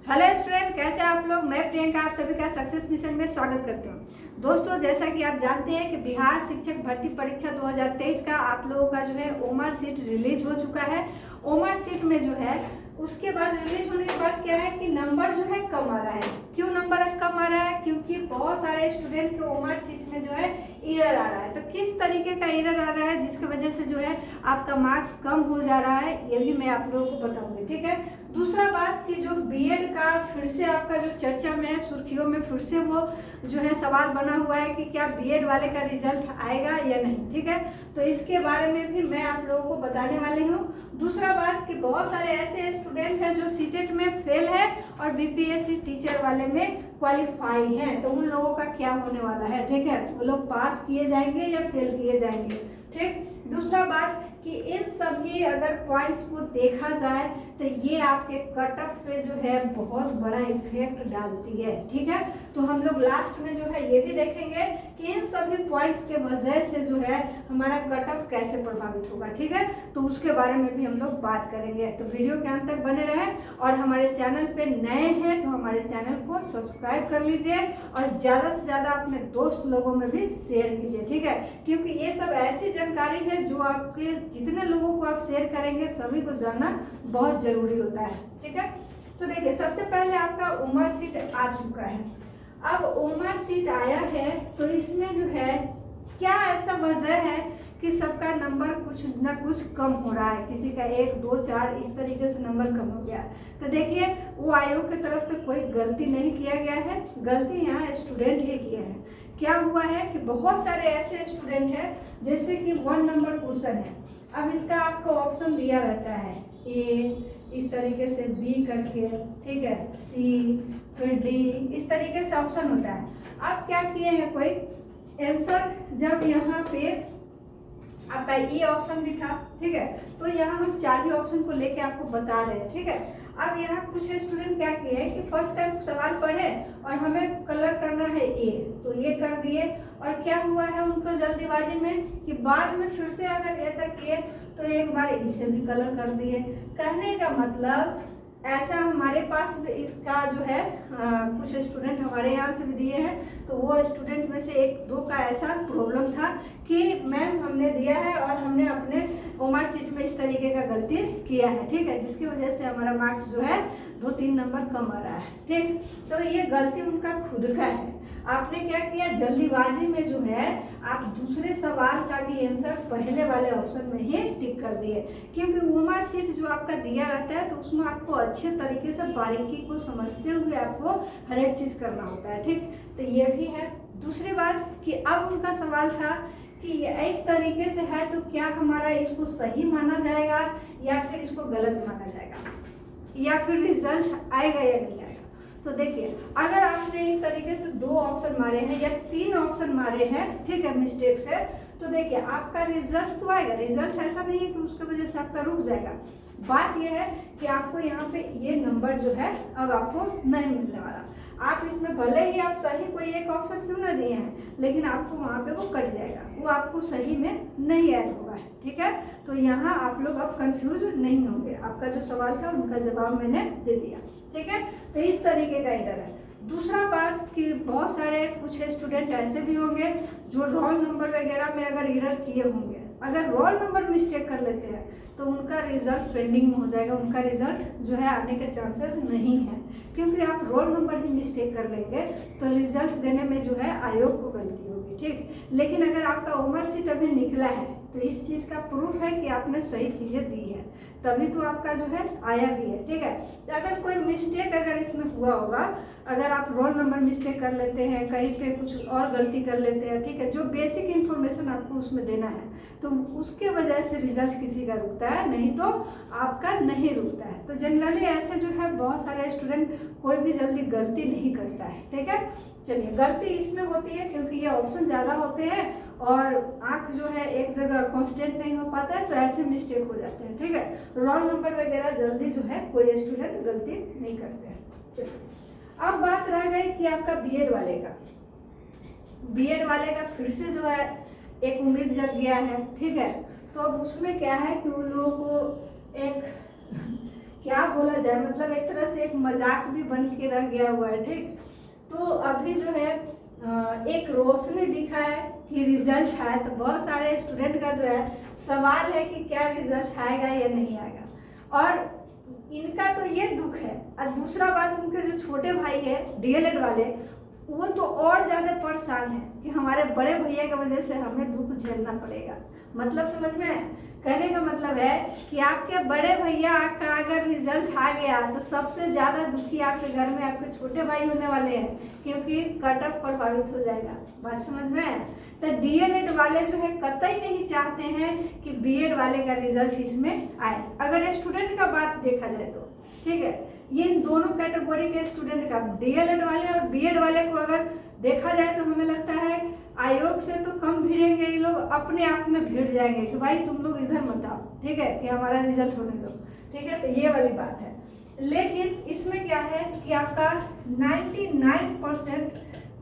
Hello student, कैसे आप लोग। मैं प्रियंका आप सभी का सक्सेस मिशन में स्वागत करती हूँ। दोस्तों, जैसा कि आप जानते हैं कि बिहार शिक्षक भर्ती परीक्षा 2023 का आप लोगों का जो है ओमर सीट रिलीज हो चुका है। ओमर सीट में जो है उसके बाद रिलीज होने के बाद क्या है कि नंबर जो है कम आ रहा है। क्यों नंबर कम आ रहा है? क्योंकि बहुत सारे स्टूडेंट के ओमर सीट में जो है एरर आ रहा है। तो किस तरीके का एरर आ रहा है जिसकी वजह से जो है आपका मार्क्स कम हो जा रहा है, ये भी मैं आप लोगों को बताऊंगी। ठीक है। दूसरा बात कि जो बीएड का फिर से आपका जो चर्चा में है, सुर्खियों में फिर से वो जो है सवाल बना हुआ है कि क्या बीएड वाले का रिजल्ट आएगा या नहीं। ठीक है, तो इसके बारे में भी मैं आप लोगों को बताने वाली हूँ। दूसरा बात कि बहुत सारे ऐसे स्टूडेंट हैं जो सीटेट में फेल है और बीपीएससी टीचर वाले में क्वालिफाई हैं, तो उन लोगों का क्या होने वाला है। ठीक है, वो लोग पास किए जाएंगे या फेल किए जाएंगे। ठीक। दूसरा बात कि इन सभी अगर पॉइंट्स को देखा जाए तो ये आपके कट ऑफ पे जो है बहुत बड़ा इफेक्ट डालती है। ठीक है, तो हम लोग लास्ट में जो है ये भी देखेंगे कि इन सभी पॉइंट्स के वजह से जो है हमारा कट ऑफ कैसे प्रभावित होगा। ठीक है, तो उसके बारे में भी हम लोग बात करेंगे। तो वीडियो के अंत तक बने रहें और हमारे चैनल पे नए हैं तो हमारे चैनल को सब्सक्राइब कर लीजिए और ज़्यादा से ज़्यादा अपने दोस्त लोगों में भी शेयर कीजिए। ठीक है, क्योंकि ये सब ऐसी जानकारी है जो आपके जितने लोगों को आप शेयर करेंगे सभी को जानना बहुत जरूरी होता है। ठीक है, तो देखिए सबसे पहले आपका उमर सीट आ चुका है। अब उमर सीट आया है तो इसमें जो है क्या ऐसा वजह है कि सबका नंबर कुछ ना कुछ कम हो रहा है, किसी का 1, 2, 4 इस तरीके से नंबर कम हो गया। तो देखिए वो आयोग की तरफ से कोई गलती नहीं किया गया है, गलती यहाँ स्टूडेंट ही किया है। क्या हुआ है कि बहुत सारे ऐसे स्टूडेंट हैं जैसे कि 1 नंबर क्वेश्चन है। अब इसका आपको ऑप्शन दिया रहता है ए इस तरीके से, बी करके, ठीक है, सी, फिर डी, इस तरीके से ऑप्शन होता है। अब क्या किए हैं कोई आंसर, जब यहाँ पे आपका ये ऑप्शन भी था, ठीक है, तो यहाँ हम 4 ही ऑप्शन को लेके आपको बता रहे हैं। ठीक है, अब यहाँ कुछ स्टूडेंट क्या किए हैं कि फर्स्ट टाइम सवाल पढ़े और हमें कलर करना है ए, तो ये कर दिए और क्या हुआ है उनको जल्दीबाजी में कि बाद में फिर से अगर ऐसा किए तो एक बार इसे भी कलर कर दिए। कहने का मतलब ऐसा हमारे पास इसका जो है कुछ स्टूडेंट हमारे यहाँ से भी दिए हैं, तो वो स्टूडेंट में से 1-2 का ऐसा प्रॉब्लम था कि मैम हमने दिया है और हमने अपने ओमर सीट में इस तरीके का गलती किया है। ठीक है, जिसकी वजह से हमारा मार्क्स जो है 2-3 नंबर कम आ रहा है। ठीक, तो ये गलती उनका खुद का है। आपने क्या किया, जल्दीबाजी में जो है आप दूसरे सवाल का भी आंसर पहले वाले ऑप्शन में ही टिक कर दिए, क्योंकि ओमर सीट जो आपका दिया रहता है तो उसमें आपको अच्छे तरीके से बारीकी को समझते हुए आपको हर एक चीज़ करना होता है। ठीक, तो ये भी है। दूसरी बात कि अब उनका सवाल था कि ये इस तरीके से है तो क्या हमारा इसको सही माना जाएगा या फिर इसको गलत माना जाएगा या फिर रिजल्ट आएगा या नहीं आएगा। तो देखिए अगर आपने इस तरीके से 2 ऑप्शन मारे हैं या 3 ऑप्शन मारे हैं, ठीक है, मिस्टेक से, तो देखिए आपका रिजल्ट तो आएगा। रिजल्ट ऐसा नहीं है कि उसकी वजह से आपका रुक जाएगा। बात यह है कि आपको यहाँ पे ये नंबर जो है अब आपको नहीं मिलने वाला। आप इसमें भले ही आप सही कोई एक ऑप्शन क्यों ना दिए हैं, लेकिन आपको वहाँ पे वो कट जाएगा, वो आपको सही में नहीं ऐड होगा। ठीक है, तो यहाँ आप लोग अब कंफ्यूज नहीं होंगे। आपका जो सवाल था उनका जवाब मैंने दे दिया। ठीक है, तो इस तरीके का एरर है। दूसरा बात कि बहुत सारे कुछ स्टूडेंट ऐसे भी होंगे जो रोल नंबर वगैरह में अगर एरर किए होंगे, अगर रोल नंबर मिस्टेक कर लेते हैं तो उनका रिजल्ट पेंडिंग में हो जाएगा, उनका रिजल्ट जो है आने के चांसेस नहीं है, क्योंकि आप रोल नंबर ही मिस्टेक कर लेंगे तो रिजल्ट देने में जो है आयोग को गलती होगी। ठीक, लेकिन अगर आपका उमर सीट अभी निकला है तो इस चीज़ का प्रूफ है कि आपने सही चीज़ें दी है, तभी तो आपका जो है आया भी है। ठीक है, तो अगर कोई मिस्टेक अगर इसमें हुआ होगा, अगर आप रोल नंबर मिस्टेक कर लेते हैं, कहीं पे कुछ और गलती कर लेते हैं, ठीक है, जो बेसिक इन्फॉर्मेशन आपको उसमें देना है, तो उसके वजह से रिजल्ट किसी का रुकता है, नहीं तो आपका नहीं रुकता है। तो जनरली ऐसे जो है बहुत सारे स्टूडेंट कोई भी जल्दी गलती नहीं करता है। ठीक है, चलिए गलती इसमें होती है क्योंकि ये ऑप्शन ज़्यादा होते हैं और आंख जो है एक जगह कांस्टेंट नहीं हो पाता है, तो ऐसे मिस्टेक हो जाते हैं। ठीक है, रोल नंबर वगैरह जल्दी जो है कोई स्टूडेंट गलती नहीं करते हैं। चलिए अब बात रह गई कि आपका बीएड वाले का। बीएड वाले का फिर से जो है एक उम्मीद जग गया है। ठीक है, तो अब उसमें क्या है कि उन लोगों को एक क्या बोला जाए, मतलब एक तरह से एक मजाक भी बन के रह गया हुआ है। ठीक, तो अभी जो है एक रोशनी दिखा है कि रिजल्ट आया, तो बहुत सारे स्टूडेंट का जो है सवाल है कि क्या रिजल्ट आएगा या नहीं आएगा, और इनका तो ये दुख है। और दूसरा बात, उनके जो छोटे भाई है डीएलएड वाले, वो तो और ज़्यादा परेशान है कि हमारे बड़े भैया की वजह से हमें दुख झेलना पड़ेगा। मतलब समझ में आया? कहने का मतलब है कि आपके बड़े भैया का अगर रिजल्ट आ गया तो सबसे ज़्यादा दुखी आपके घर में आपके छोटे भाई होने वाले हैं, क्योंकि कट ऑफ प्रभावित हो जाएगा। बात समझ में आया? तो डीएलएड वाले जो है कतई नहीं चाहते हैं कि बीएड वाले का रिजल्ट इसमें आए। अगर स्टूडेंट का बात देखा जाए तो ठीक है, ये इन दोनों कैटेगरी के स्टूडेंट का, डीएलएड वाले और बीएड वाले को अगर देखा जाए तो हमें लगता है आयोग से तो कम भिड़ेंगे, ये लोग अपने आप में भिड़ जाएंगे कि भाई तुम लोग इधर मत आओ, ठीक है, कि हमारा रिजल्ट होने दो। ठीक है, तो ये वाली बात है। लेकिन इसमें क्या है कि आपका 99%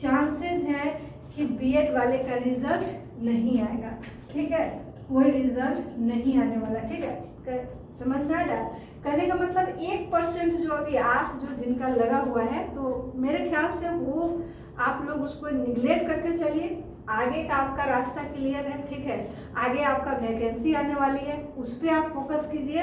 चांसेस है कि बीएड वाले का रिजल्ट नहीं आएगा। ठीक है, कोई रिजल्ट नहीं आने वाला। ठीक है, समझ में आ रहा है? कहने का मतलब 1% जो अभी आस जो जिनका लगा हुआ है, तो मेरे ख्याल से वो आप लोग उसको निगलेक्ट करके चलिए। आगे का आपका रास्ता क्लियर है। ठीक है, आगे आपका वैकेंसी आने वाली है, उस पर आप फोकस कीजिए।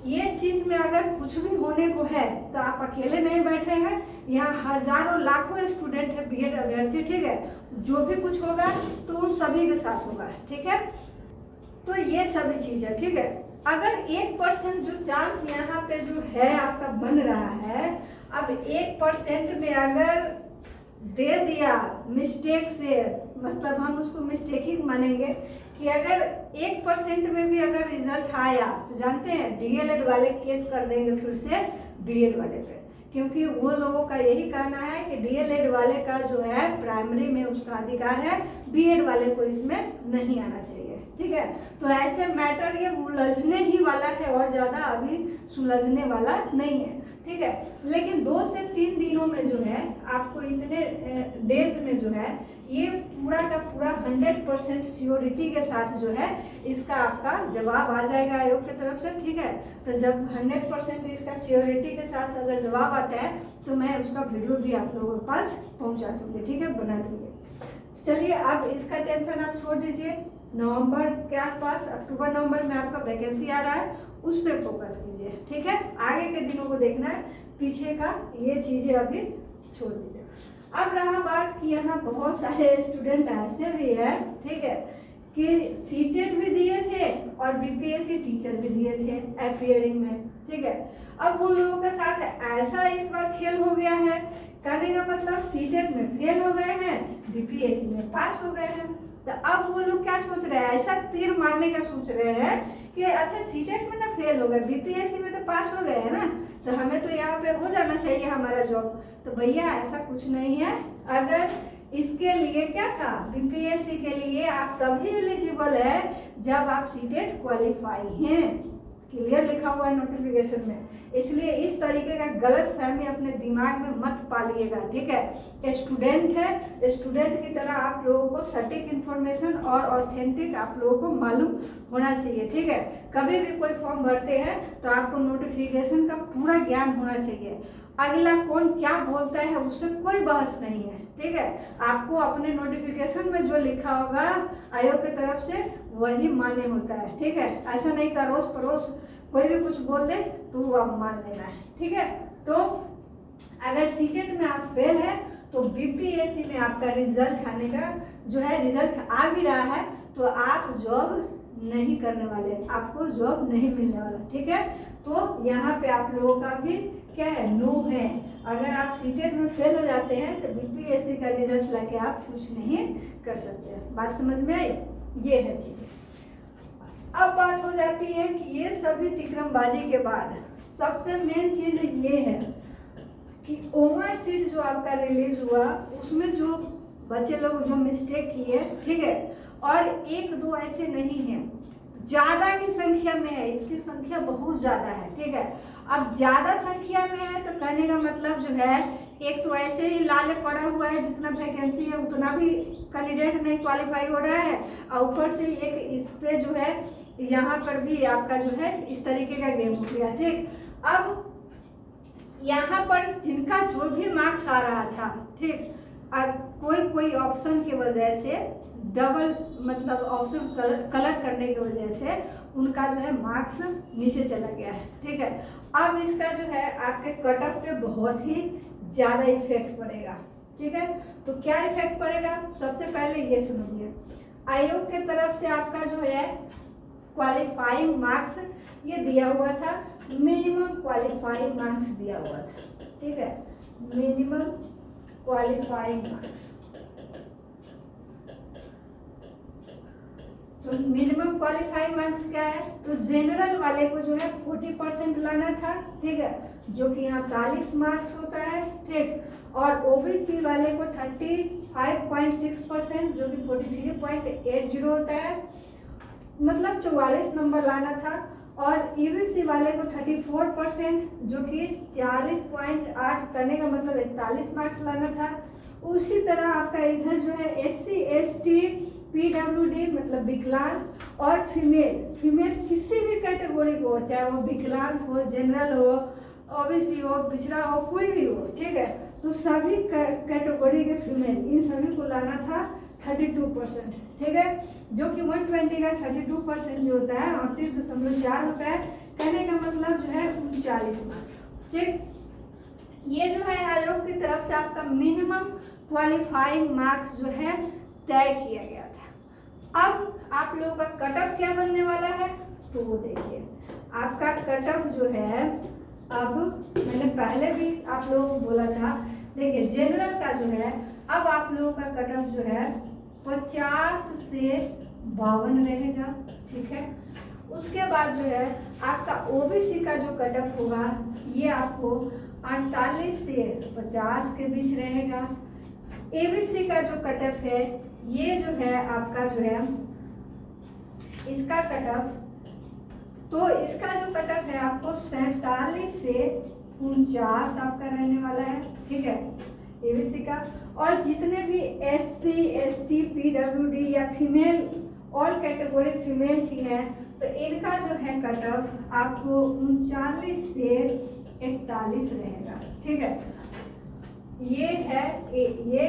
ये चीज़ में अगर कुछ भी होने को है तो आप अकेले नहीं बैठे हैं, यहाँ हजारों लाखों स्टूडेंट है बीएड अभ्यर्थी। ठीक है, जो भी कुछ होगा तो उन सभी के साथ होगा। ठीक है, तो ये सभी चीज़ है। ठीक है, अगर 1% जो चांस यहाँ पे जो है आपका बन रहा है, अब 1% में अगर दे दिया मिस्टेक से, मतलब हम उसको मिस्टेक ही मानेंगे कि अगर 1% में भी अगर रिजल्ट आया तो जानते हैं डीएलएड वाले केस कर देंगे फिर से बीएड वाले पे, क्योंकि वो लोगों का यही कहना है कि डीएलएड वाले का जो है प्राइमरी में उसका अधिकार है, बीएड वाले को इसमें नहीं आना चाहिए। ठीक है, तो ऐसे मैटर ये उलझने ही वाला है और ज़्यादा अभी सुलझने वाला नहीं है। ठीक है, लेकिन 2 से 3 दिनों में जो है आपको इतने डेज में जो है ये पूरा का पूरा 100% श्योरिटी के साथ जो है इसका आपका जवाब आ जाएगा आयोग की तरफ से। ठीक है, तो जब 100% इसका श्योरिटी के साथ अगर जवाब आता है तो मैं उसका वीडियो भी आप लोगों के पास पहुंचा दूंगी। ठीक है, बना दूंगी। चलिए, अब इसका टेंशन आप छोड़ दीजिए। नवंबर के आसपास, अक्टूबर नवंबर में आपका वैकेंसी आ रहा है, उस पर फोकस कीजिए। ठीक है, आगे के दिनों को देखना है, पीछे का ये चीज़ें अभी छोड़ दीजिए। अब रहा बात कि यहाँ बहुत सारे स्टूडेंट ऐसे भी है, ठीक है, कि सीटेट भी दिए थे और बीपीएससी टीचर भी दिए थे अपियरिंग में। ठीक है, अब उन लोगों के साथ ऐसा इस बार खेल हो गया है, कहने का मतलब सीटेट में फेल हो गए हैं, बीपीएससी में पास हो गए हैं। तो अब वो लोग क्या सोच रहे हैं, ऐसा तीर मारने का सोच रहे हैं कि अच्छा सीटेट में ना फेल हो गए, बीपीएससी में तो पास हो गए हैं ना, तो हमें तो यहाँ पे हो जाना चाहिए हमारा जॉब। तो भैया ऐसा कुछ नहीं है। अगर इसके लिए क्या था, बीपीएससी के लिए आप तभी एलिजिबल है जब आप सीटेट क्वालिफाई हैं, क्लियर लिखा हुआ है नोटिफिकेशन में। इसलिए इस तरीके का गलत फहमी अपने दिमाग में मत पालिएगा। ठीक है, स्टूडेंट है, स्टूडेंट की तरह आप लोगों को सटीक इन्फॉर्मेशन और ऑथेंटिक आप लोगों को मालूम होना चाहिए। ठीक है, कभी भी कोई फॉर्म भरते हैं तो आपको नोटिफिकेशन का पूरा ज्ञान होना चाहिए। अगला कौन क्या बोलता है उससे कोई बहस नहीं है। ठीक है, आपको अपने नोटिफिकेशन में जो लिखा होगा आयोग की तरफ से वही मान्य होता है। ठीक है, ऐसा नहीं कि अड़ोस पड़ोस कोई भी कुछ बोल दे तो वो आप मान लेना है। ठीक है, तो अगर सीटेट में आप फेल है तो बीपीएससी में आपका रिजल्ट आने का जो है, रिजल्ट आ भी रहा है तो आप जॉब नहीं करने वाले, आपको जॉब नहीं मिलने वाला। ठीक है, तो यहाँ पे आप लोगों का भी क्या है, नो है। अगर आप सीटेट में फेल हो जाते हैं तो बीपीएससी का रिजल्ट लाके आप कुछ नहीं कर सकते। बात समझ में आई? ये है चीज़ें। अब बात हो जाती है कि ये सभी तिकरमबाजी के बाद सबसे मेन चीज़ ये है कि ओमर सीट जो आपका रिलीज हुआ उसमें जो बच्चे लोग जो मिस्टेक किए, ठीक है, और 1-2 ऐसे नहीं हैं, ज़्यादा की संख्या में है, इसकी संख्या बहुत ज़्यादा है। ठीक है, अब ज़्यादा संख्या में है तो कहने का मतलब जो है, एक तो ऐसे ही लाले पड़ा हुआ है, जितना वैकेंसी है उतना भी कैंडिडेट नहीं क्वालिफाई हो रहा है, और ऊपर से एक इस पे जो है यहाँ पर भी आपका जो है इस तरीके का गेम हो गया। ठीक, अब यहाँ पर जिनका जो भी मार्क्स आ रहा था, ठीक, कोई ऑप्शन की वजह से डबल मतलब ऑप्शन कलर करने की वजह से उनका जो है मार्क्स नीचे चला गया है, ठीक है। अब इसका जो है आपके कट ऑफ पे बहुत ही ज़्यादा इफेक्ट पड़ेगा, ठीक है। तो क्या इफेक्ट पड़ेगा, सबसे पहले ये समझिए, आयोग के तरफ से आपका जो है क्वालिफाइंग मार्क्स ये दिया हुआ था, मिनिमम क्वालिफाइंग मार्क्स दिया हुआ था, ठीक है, मिनिमम क्वालिफाइंग मार्क्स। तो मिनिमम क्वालिफाइंग मार्क्स क्या है, तो जनरल वाले को जो है 40% लाना था, ठीक है, जो कि यहाँ 40 मार्क्स होता है, ठीक, और ओबीसी वाले को 35.6% जो कि 43.80 होता है, मतलब 44 नंबर लाना था, और ईबीसी वाले को 34% जो कि 40.8 करने का मतलब 41 मार्क्स लाना था। उसी तरह आपका इधर जो है एससी एसटी पीडब्ल्यूडी मतलब विकलांग और फीमेल किसी भी कैटेगरी को, चाहे वो विकलांग हो, जनरल हो, ओबीसी हो, पिछड़ा हो, कोई भी हो, ठीक है, तो सभी कैटेगरी के फीमेल इन सभी को लाना था 32%, ठीक है, जो कि 120 का 32% जो होता है 38.4 होता है, कहने का मतलब जो है 39 मार्क्स, ठीक। ये जो है आयोग की तरफ से आपका मिनिमम क्वालिफाइंग मार्क्स जो है तय किया गया था। अब आप लोगों का कट ऑफ क्या बनने वाला है, तो वो देखिए आपका कट ऑफ जो है, अब मैंने पहले भी आप लोगों को बोला था, देखिए जनरल का जो है अब आप लोगों का कट ऑफ जो है 50 से 52 रहेगा, ठीक है। उसके बाद जो है आपका ओबीसी का जो कट ऑफ होगा ये आपको 48 से 50 के बीच रहेगा। एबीसी का जो कट ऑफ है ये जो है आपका जो है इसका कट ऑफ, तो इसका जो कट ऑफ है आपको 47 से 49 आपका रहने वाला है, ठीक है, एबीसी का। और जितने भी एससी एसटी पीडब्ल्यूडी या फीमेल ऑल कैटेगरी फीमेल की है, तो इनका जो है कट ऑफ आपको 39 से 41 रहेगा, ठीक है। ये है ये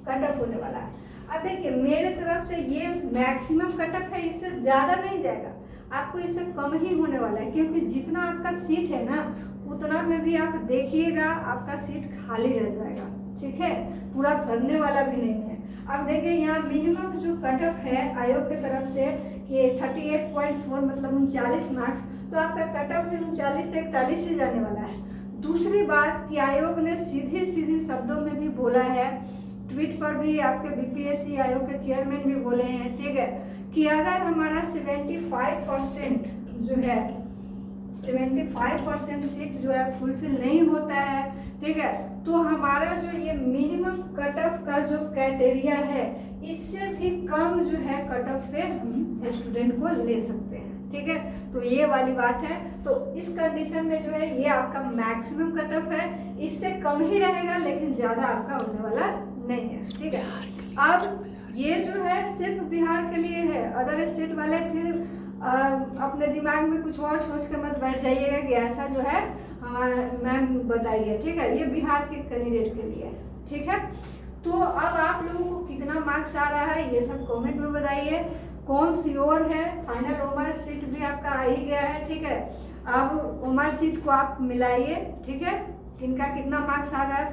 कट ऑफ होने वाला है। अब देखिए मेरे तरफ से ये मैक्सिमम कट ऑफ है, इससे ज़्यादा नहीं जाएगा, आपको इससे कम ही होने वाला है, क्योंकि जितना आपका सीट है ना उतना में भी आप देखिएगा आपका सीट खाली रह जाएगा, ठीक है, पूरा भरने वाला भी नहीं है। अब देखिए यहाँ मिनिमम जो कट ऑफ है आयोग की तरफ से कि 38.4 मतलब 39 मार्क्स, तो आपका कट ऑफ भी 39 से 41 ही जाने वाला है। दूसरी बात कि आयोग ने सीधी सीधी शब्दों में भी बोला है, ट्वीट पर भी आपके बीपीएससी आयोग के चेयरमैन भी बोले हैं, ठीक है, कि अगर हमारा 75% जो है 75% सीट जो है फुलफिल नहीं होता है, ठीक है, तो हमारा जो ये मिनिमम कट ऑफ का जो क्राइटेरिया है इससे भी कम जो है कट ऑफ पे हम स्टूडेंट को ले सकते हैं, ठीक है। तो ये वाली बात है। तो इस कंडीशन में जो है ये आपका मैक्सिमम कट ऑफ है, इससे कम ही रहेगा लेकिन ज़्यादा आपका होने वाला नहीं है, ठीक है। अब ये जो है सिर्फ बिहार के लिए है, अदर स्टेट वाले फिर अपने दिमाग में कुछ और सोच के मत बैठ जाइएगा कि ऐसा जो है हमारा मैम बताइए, ठीक है, ये बिहार के कैंडिडेट के लिए है, ठीक है। तो अब आप लोगों को कितना मार्क्स आ रहा है ये सब कमेंट में बताइए, कौन श्योर है, फाइनल ओमर सीट भी आपका आ ही गया है, ठीक है। अब ओमर सीट को आप मिलाइए, ठीक है, किनका कितना मार्क्स आ रहा है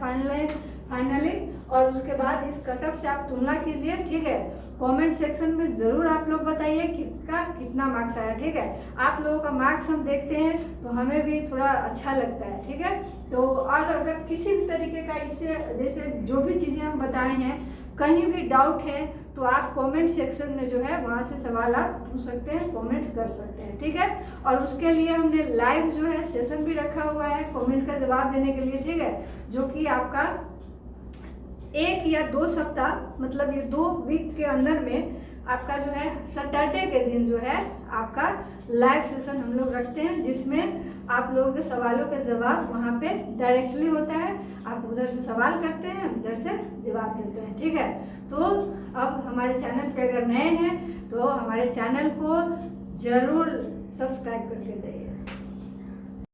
फाइनली, और उसके बाद इस कट ऑफ से आप तुलना कीजिए, ठीक है। कमेंट सेक्शन में ज़रूर आप लोग बताइए किसका कितना मार्क्स आया, ठीक है। आप लोगों का मार्क्स हम देखते हैं तो हमें भी थोड़ा अच्छा लगता है, ठीक है। तो और अगर किसी भी तरीके का इससे जैसे जो भी चीज़ें हम बताए हैं कहीं भी डाउट है तो आप कमेंट सेक्शन में जो है वहाँ से सवाल आप पूछ सकते हैं, कमेंट कर सकते हैं, ठीक है। और उसके लिए हमने लाइव जो है सेशन भी रखा हुआ है कमेंट का जवाब देने के लिए, ठीक है, जो कि आपका 1 या 2 सप्ताह मतलब ये 2 वीक के अंदर में आपका जो है सैटरडे के दिन जो है आपका लाइव सेशन हम लोग रखते हैं, जिसमें आप लोगों के सवालों के जवाब वहाँ पे डायरेक्टली होता है, आप उधर से सवाल करते हैं इधर से जवाब देते हैं, ठीक है। तो अब हमारे चैनल पे अगर नए हैं तो हमारे चैनल को ज़रूर सब्सक्राइब करके जाइए।